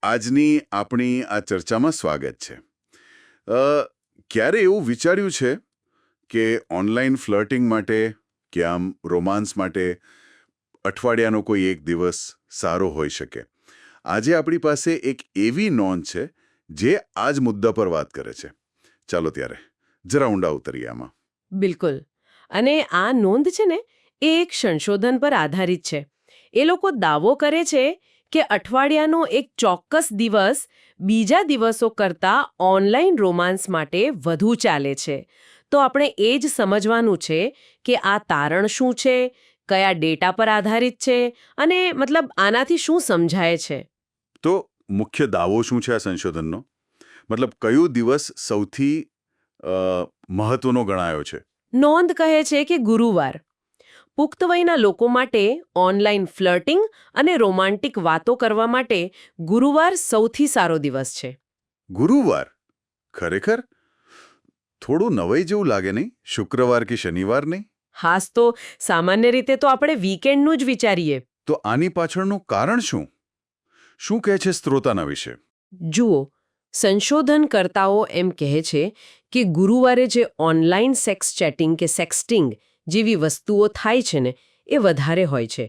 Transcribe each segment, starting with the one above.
આજની આપણી આ ચર્ચામાં સ્વાગત છે. ક્યારે એવું વિચાર્યું છે કે ઓનલાઈન ફ્લર્ટિંગ માટે કે આમ રોમાન્સ માટે અઠવાડિયાનો કોઈ એક દિવસ સારો હોઈ શકે? આજે આપણી પાસે એક એવી નોંધ છે જે આ જ મુદ્દા પર વાત કરે છે. ચાલો ત્યારે જરા ઊંડા ઉતરીએ આમાં. બિલકુલ. અને આ નોંધ છે ને એ એક સંશોધન પર આધારિત છે. એ લોકો દાવો કરે છે કે અઠવાડિયાનો એક ચોક્કસ દિવસ બીજા દિવસો કરતાં ઓનલાઈન રોમાન્સ માટે વધુ ચાલે છે. તો આપણે એ જ સમજવાનું છે કે આ તારણ શું છે, કયા ડેટા પર આધારિત છે અને મતલબ આનાથી શું સમજાય છે. તો મુખ્ય દાવો શું છે આ સંશોધનનો? મતલબ કયો દિવસ સૌથી મહત્વનો ગણાયો છે? નોંધ કહે છે કે ગુરુવાર પુખ્ત વયના લોકો માટે ઓનલાઈન ફ્લર્ટિંગ અને રોમાન્ટિક વાતો કરવા માટે ગુરુવાર સૌથી સારો દિવસ છે. ગુરુવાર? ખરેખર? થોડું નવાઈ જેવું લાગે નહીં? શુક્રવાર કે શનિવાર નહીં? હાસ તો સામાન્ય રીતે તો આપણે વીકેન્ડનું જ વિચારીએ. તો આની પાછળનું કારણ શું? શું કહે છે સ્ત્રોતાના વિશે? જુઓ, સંશોધનકર્તાઓ એમ કહે છે કે ગુરુવારે જે ઓનલાઈન સેક્સ ચેટિંગ કે સેક્સટિંગ જેવી વસ્તુઓ થાય છે ને એ વધારે હોય છે.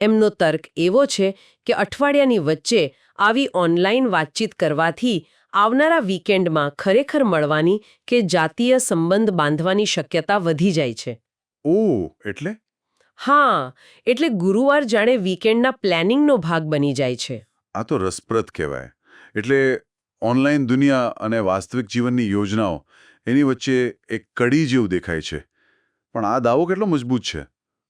એમનો તર્ક એવો છે કે અઠવાડિયાની વચ્ચે આવી ઓનલાઈન વાતચીત કરવાથી આવનારા વીકેન્ડમાં ખરેખર મળવાની કે જાતીય સંબંધ બાંધવાની શક્યતા વધી જાય છે. ઓહ, એટલે? હા, એટલે ગુરુવાર જાણે વીકેન્ડના પ્લાનિંગનો ભાગ બની જાય છે. આ તો રસપ્રદ કહેવાય. એટલે ઓનલાઈન દુનિયા અને વાસ્તવિક જીવનની યોજનાઓ એની વચ્ચે એક કડી જેવું દેખાય છે. પણ આ દાવો કેટલો મજબૂત છે?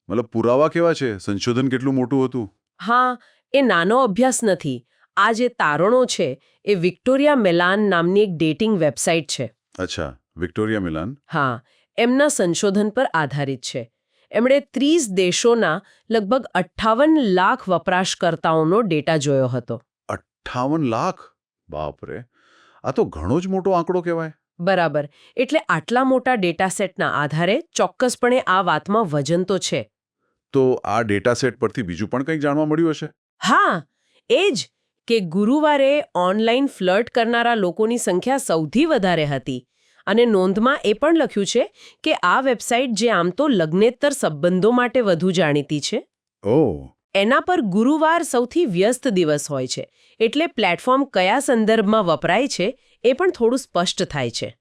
મતલબ પુરાવા કેવા છે? સંશોધન કેટલું મોટું હતું? હા, એ નાનો અભ્યાસ નથી. આ જે તારણો છે એ વિક્ટોરિયા મેલાન નામની એક ડેટિંગ વેબસાઇટ છે. અચ્છા, વિક્ટોરિયા મિલાન. હા, એમના સંશોધન પર આધારિત છે. એમણે 30 દેશોના લગભગ 58 લાખ વપરાશકર્તાઓનો ડેટા જોયો હતો. 58 લાખ? બાપરે, આ તો ઘણો જ મોટો આંકડો કહેવાય. બરાબર. એટલે આટલા મોટા ડેટા સેટના આધારે ચોક્કસપણે આ વાતમાં વજન તો છે. તો આ ડેટા સેટ પરથી બીજું પણ કંઈક જાણવા મળ્યું હશે? હા, એ જ કે ગુરુવારે ઓનલાઈન ફ્લર્ટ કરનારા લોકોની સંખ્યા સૌથી વધારે હતી. અને નોંધમાં એ પણ લખ્યું છે કે આ વેબસાઇટ જે આમ તો લગ્નેતર સંબંધો માટે વધુ જાણીતી છે, ઓહ, એના પર ગુરુવાર સૌથી વ્યસ્ત દિવસ હોય છે. એટલે પ્લેટફોર્મ કયા સંદર્ભમાં વપરાય છે એ પણ થોડું સ્પષ્ટ થાય છે.